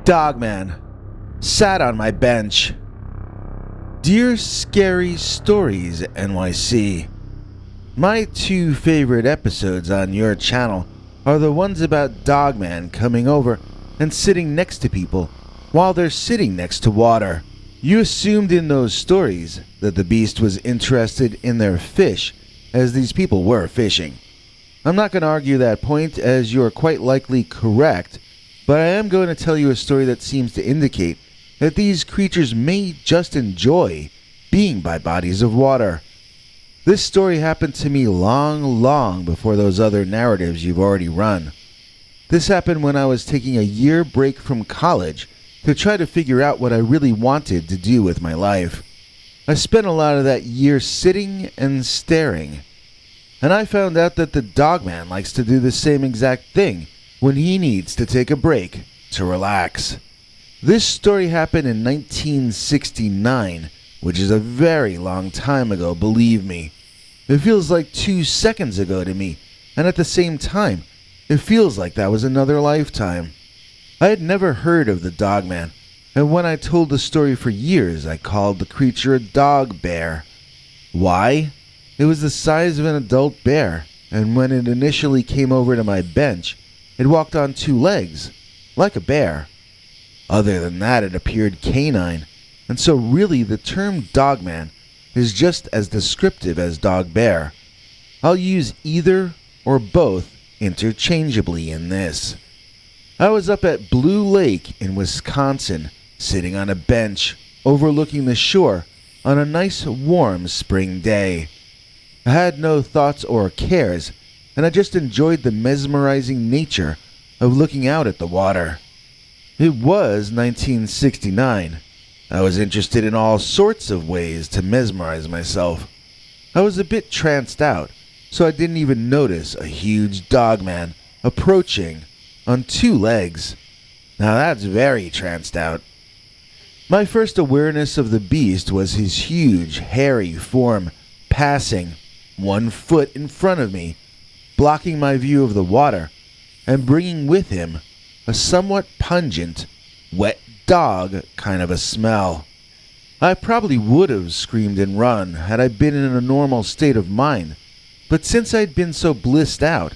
Dogman sat on my bench. Dear Scary Stories NYC. My two favorite episodes on your channel are the ones about Dogman coming over and sitting next to people while they're sitting next to water. You assumed in those stories that the beast was interested in their fish, as these people were fishing. I'm not going to argue that point, as you are quite likely correct, but I am going to tell you a story that seems to indicate that these creatures may just enjoy being by bodies of water. This story happened to me long before those other narratives you've already run. This happened when I was taking a year break from college to try to figure out what I really wanted to do with my life. I spent a lot of that year sitting and staring, and I found out that the Dogman likes to do the same exact thing when he needs to take a break to relax. This story happened in 1969, which is a very long time ago, believe me. It feels like 2 seconds ago to me, and at the same time, it feels like that was another lifetime. I had never heard of the Dogman, and when I told the story for years, I called the creature a dog bear. Why? It was the size of an adult bear, and when it initially came over to my bench, it walked on 2 legs, like a bear. Other than that, it appeared canine, and so really the term Dogman is just as descriptive as dog bear. I'll use either or both interchangeably in this. I was up at Blue Lake in Wisconsin, sitting on a bench overlooking the shore on a nice warm spring day. I had no thoughts or cares, and I just enjoyed the mesmerizing nature of looking out at the water. It was 1969. I was interested in all sorts of ways to mesmerize myself. I was a bit tranced out, so I didn't even notice a huge Dogman approaching on 2 legs. Now that's very tranced out. My first awareness of the beast was his huge, hairy form passing 1 foot in front of me, blocking my view of the water, and bringing with him a somewhat pungent, wet dog kind of a smell. I probably would have screamed and run had I been in a normal state of mind, but since I'd been so blissed out,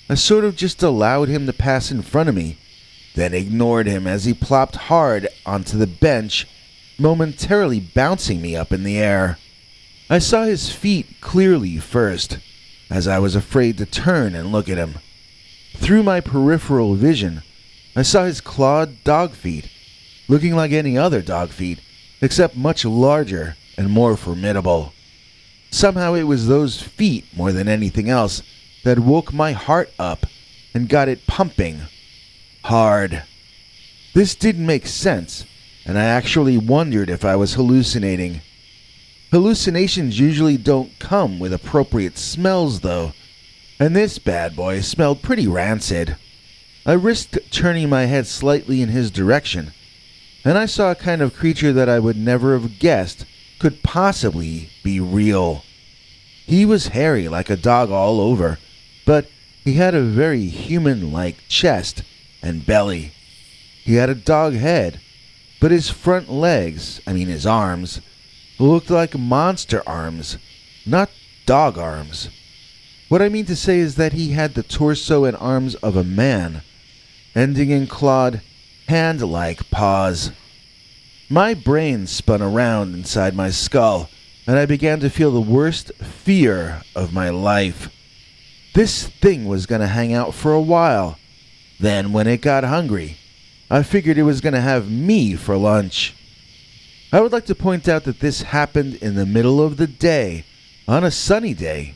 I sort of just allowed him to pass in front of me, then ignored him as he plopped hard onto the bench, momentarily bouncing me up in the air. I saw his feet clearly first, as I was afraid to turn and look at him. Through my peripheral vision, I saw his clawed dog feet, looking like any other dog feet, except much larger and more formidable. Somehow it was those feet more than anything else that woke my heart up and got it pumping hard. This didn't make sense, and I actually wondered if I was hallucinating. Hallucinations usually don't come with appropriate smells, though, and this bad boy smelled pretty rancid. I risked turning my head slightly in his direction, and I saw a kind of creature that I would never have guessed could possibly be real. He was hairy like a dog all over, but he had a very human-like chest and belly. He had a dog head, but his front legs, his arms, looked like monster arms, not dog arms. What I mean to say is that he had the torso and arms of a man, ending in clawed, hand-like paws. My brain spun around inside my skull, and I began to feel the worst fear of my life. This thing was going to hang out for a while. Then, when it got hungry, I figured it was going to have me for lunch. I would like to point out that this happened in the middle of the day, on a sunny day.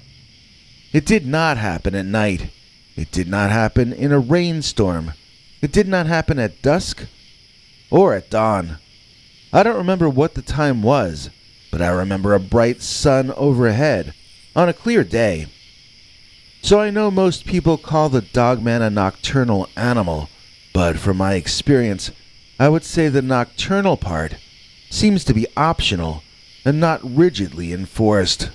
It did not happen at night. It did not happen in a rainstorm. It did not happen at dusk or at dawn. I don't remember what the time was, but I remember a bright sun overhead on a clear day. So I know most people call the Dogman a nocturnal animal, but from my experience, I would say the nocturnal part seems to be optional and not rigidly enforced.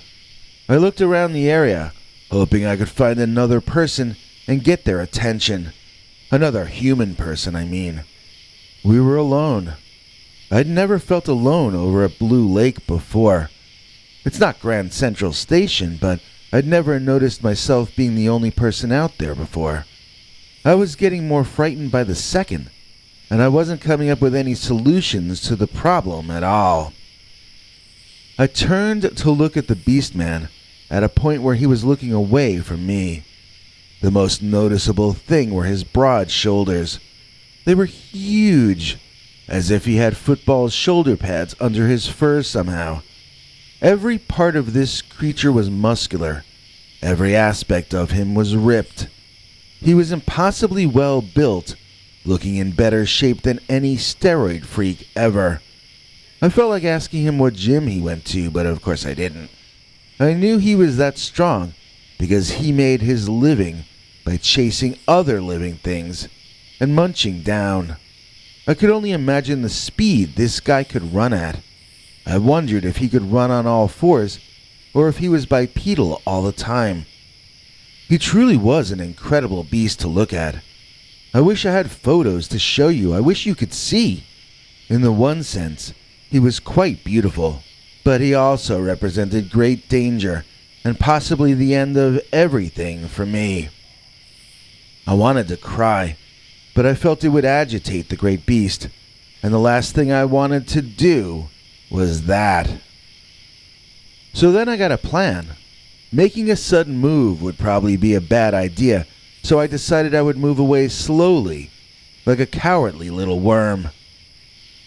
I looked around the area, hoping I could find another person and get their attention. Another human person, I mean. We were alone. I'd never felt alone over a blue lake before. It's not Grand Central Station, but I'd never noticed myself being the only person out there before. I was getting more frightened by the second, and I wasn't coming up with any solutions to the problem at all. I turned to look at the Beastman at a point where he was looking away from me. The most noticeable thing were his broad shoulders. They were huge, as if he had football shoulder pads under his fur somehow. Every part of this creature was muscular. Every aspect of him was ripped. He was impossibly well built, looking in better shape than any steroid freak ever. I felt like asking him what gym he went to, but of course I didn't. I knew he was that strong because he made his living by chasing other living things and munching down. I could only imagine the speed this guy could run at. I wondered if he could run on all fours or if he was bipedal all the time. He truly was an incredible beast to look at. I wish I had photos to show you. I wish you could see. In the one sense, he was quite beautiful, but he also represented great danger and possibly the end of everything for me. I wanted to cry, but I felt it would agitate the great beast, and the last thing I wanted to do was that. So then I got a plan. Making a sudden move would probably be a bad idea, so I decided I would move away slowly, like a cowardly little worm.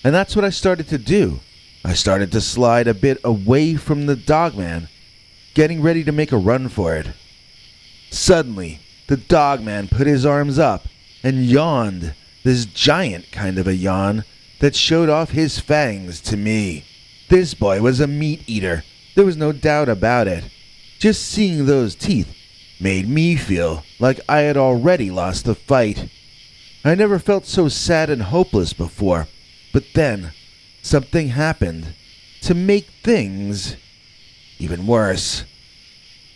And that's what I started to do. I started to slide a bit away from the Dogman, getting ready to make a run for it. Suddenly, the Dogman put his arms up and yawned, this giant kind of a yawn that showed off his fangs to me. This boy was a meat eater. There was no doubt about it. Just seeing those teeth made me feel like I had already lost the fight. I never felt so sad and hopeless before, but then something happened to make things even worse.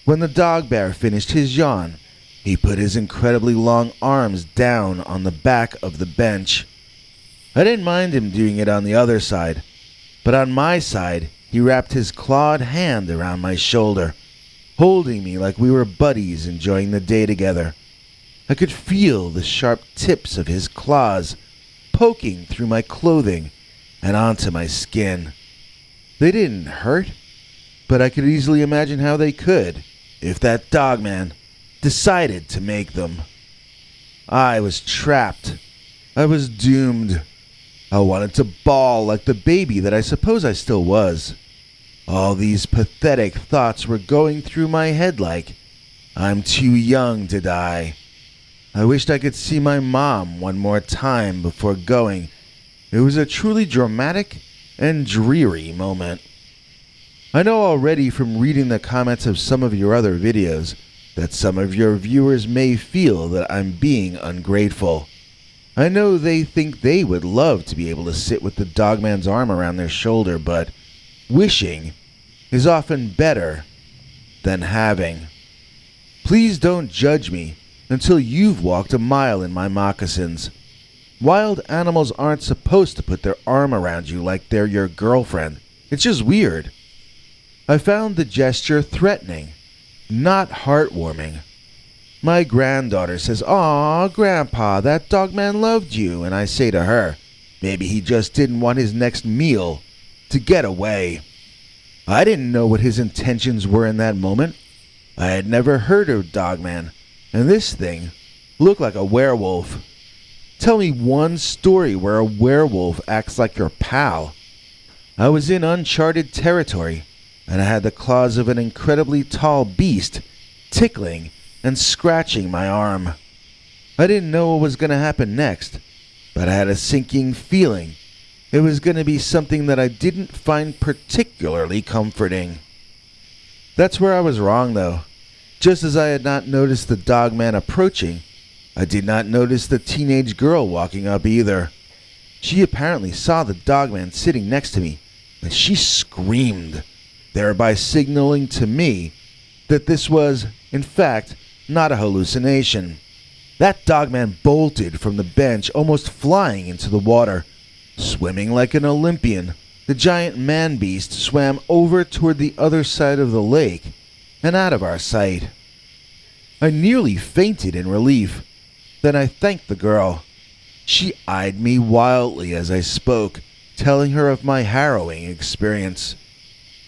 When the dog bear finished his yawn, he put his incredibly long arms down on the back of the bench. I didn't mind him doing it on the other side, but on my side, he wrapped his clawed hand around my shoulder, holding me like we were buddies enjoying the day together. I could feel the sharp tips of his claws poking through my clothing and onto my skin. They didn't hurt, but I could easily imagine how they could if that Dogman decided to make them. I was trapped. I was doomed. I wanted to bawl like the baby that I suppose I still was. All these pathetic thoughts were going through my head like, I'm too young to die. I wished I could see my mom one more time before going. It was a truly dramatic and dreary moment. I know already from reading the comments of some of your other videos that some of your viewers may feel that I'm being ungrateful. I know they think they would love to be able to sit with the Dogman's arm around their shoulder, but wishing is often better than having. Please don't judge me until you've walked a mile in my moccasins. Wild animals aren't supposed to put their arm around you like they're your girlfriend. It's just weird. I found the gesture threatening, not heartwarming. My granddaughter says, "Aw, Grandpa, that Dogman loved you." And I say to her, maybe he just didn't want his next meal to get away. I didn't know what his intentions were in that moment. I had never heard of Dogman, and this thing looked like a werewolf. Tell me one story where a werewolf acts like your pal. I was in uncharted territory, and I had the claws of an incredibly tall beast tickling and scratching my arm. I didn't know what was going to happen next, but I had a sinking feeling it was going to be something that I didn't find particularly comforting. That's where I was wrong, though. Just as I had not noticed the Dogman approaching, I did not notice the teenage girl walking up either. She apparently saw the Dogman sitting next to me, and she screamed, thereby signaling to me that this was, in fact, not a hallucination. That dogman bolted from the bench, almost flying into the water. Swimming like an Olympian, the giant man-beast swam over toward the other side of the lake and out of our sight. I nearly fainted in relief. Then I thanked the girl. She eyed me wildly as I spoke, telling her of my harrowing experience.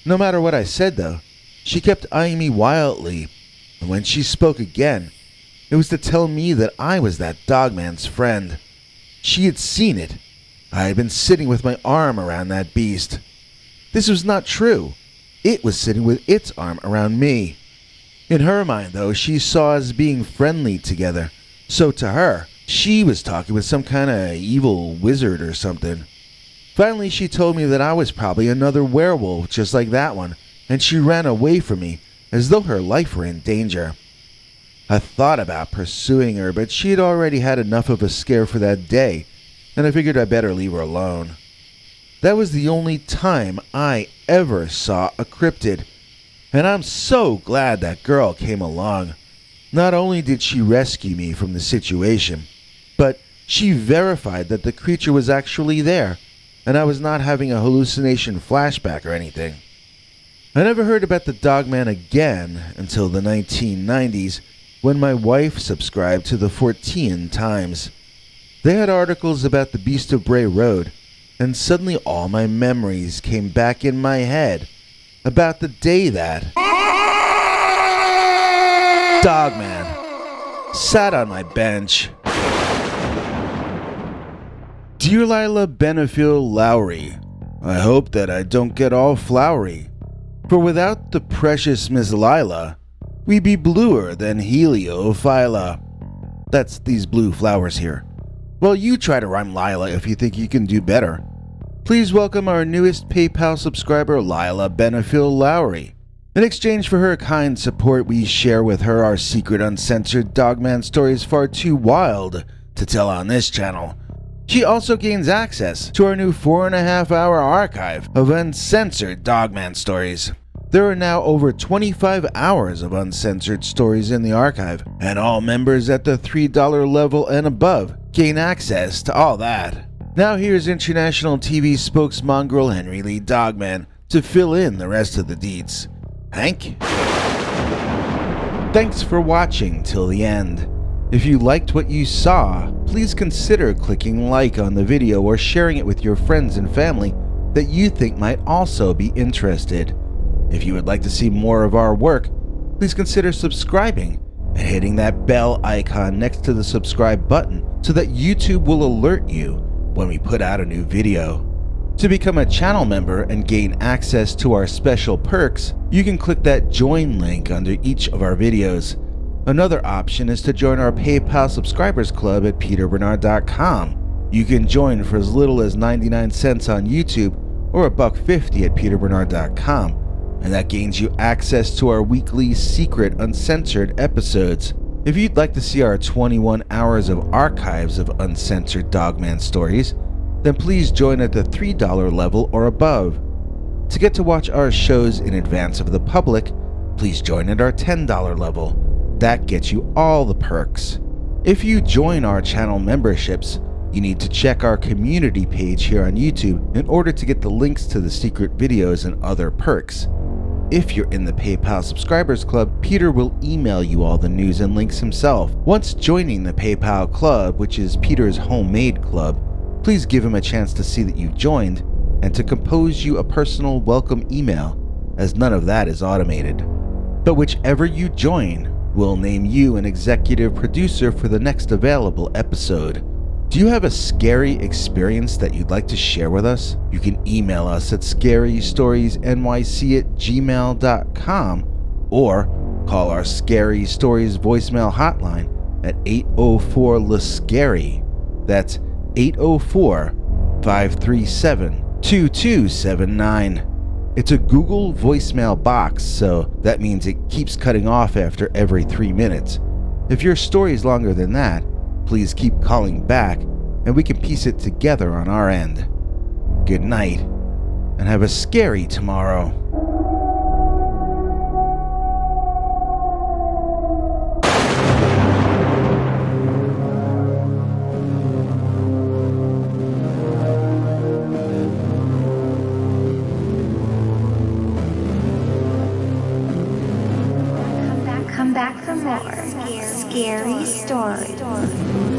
No matter what I said, though, she kept eyeing me wildly, and when she spoke again, it was to tell me that I was that dogman's friend. She had seen it. I had been sitting with my arm around that beast. This was not true. It was sitting with its arm around me. In her mind, though, she saw us being friendly together. So to her, she was talking with some kind of evil wizard or something. Finally, she told me that I was probably another werewolf just like that one, and she ran away from me as though her life were in danger. I thought about pursuing her, but she had already had enough of a scare for that day, and I figured I better leave her alone. That was the only time I ever saw a cryptid, and I'm so glad that girl came along. Not only did she rescue me from the situation, but she verified that the creature was actually there, and I was not having a hallucination flashback or anything. I never heard about the Dogman again until the 1990s, when my wife subscribed to the 14 Times. They had articles about the Beast of Bray Road, and suddenly all my memories came back in my head about the day that Dogman sat on my bench. Dear Lila Benefiel Lowry, I hope that I don't get all flowery, for without the precious Miss Lila, we be bluer than Heliophylla. That's these blue flowers here. Well, you try to rhyme Lila if you think you can do better. Please welcome our newest PayPal subscriber, Lila Benefiel Lowry. In exchange for her kind support, we share with her our secret uncensored Dogman stories far too wild to tell on this channel. She also gains access to our new 4.5-hour archive of uncensored Dogman stories. There are now over 25 hours of uncensored stories in the archive, and all members at the $3 level and above gain access to all that. Now here's international TV spokesmongrel Henry Lee Dogman to fill in the rest of the deets. Hank? Thanks for watching till the end. If you liked what you saw, please consider clicking like on the video or sharing it with your friends and family that you think might also be interested. If you would like to see more of our work, please consider subscribing and hitting that bell icon next to the subscribe button so that YouTube will alert you when we put out a new video. To become a channel member and gain access to our special perks, you can click that join link under each of our videos. Another option is to join our PayPal subscribers club at peterbernard.com. You can join for as little as 99 cents on YouTube or $1.50 at peterbernard.com. And that gains you access to our weekly secret uncensored episodes. If you'd like to see our 21 hours of archives of uncensored Dogman stories, then please join at the $3 level or above. To get to watch our shows in advance of the public, please join at our $10 level. That gets you all the perks. If you join our channel memberships, you need to check our community page here on YouTube in order to get the links to the secret videos and other perks. If you're in the PayPal subscribers club, Peter will email you all the news and links himself. Once joining the PayPal club, which is Peter's homemade club, please give him a chance to see that you've joined and to compose you a personal welcome email, as none of that is automated. But whichever you join, we'll name you an executive producer for the next available episode. Do you have a scary experience that you'd like to share with us? You can email us at scarystoriesnyc@gmail.com or call our Scary Stories voicemail hotline at 804-LA-SCARY. That's 804-537-2279. It's a Google voicemail box, so that means it keeps cutting off after every 3 minutes. If your story is longer than that, please keep calling back and we can piece it together on our end. Good night, and have a scary tomorrow. back for more scary stories.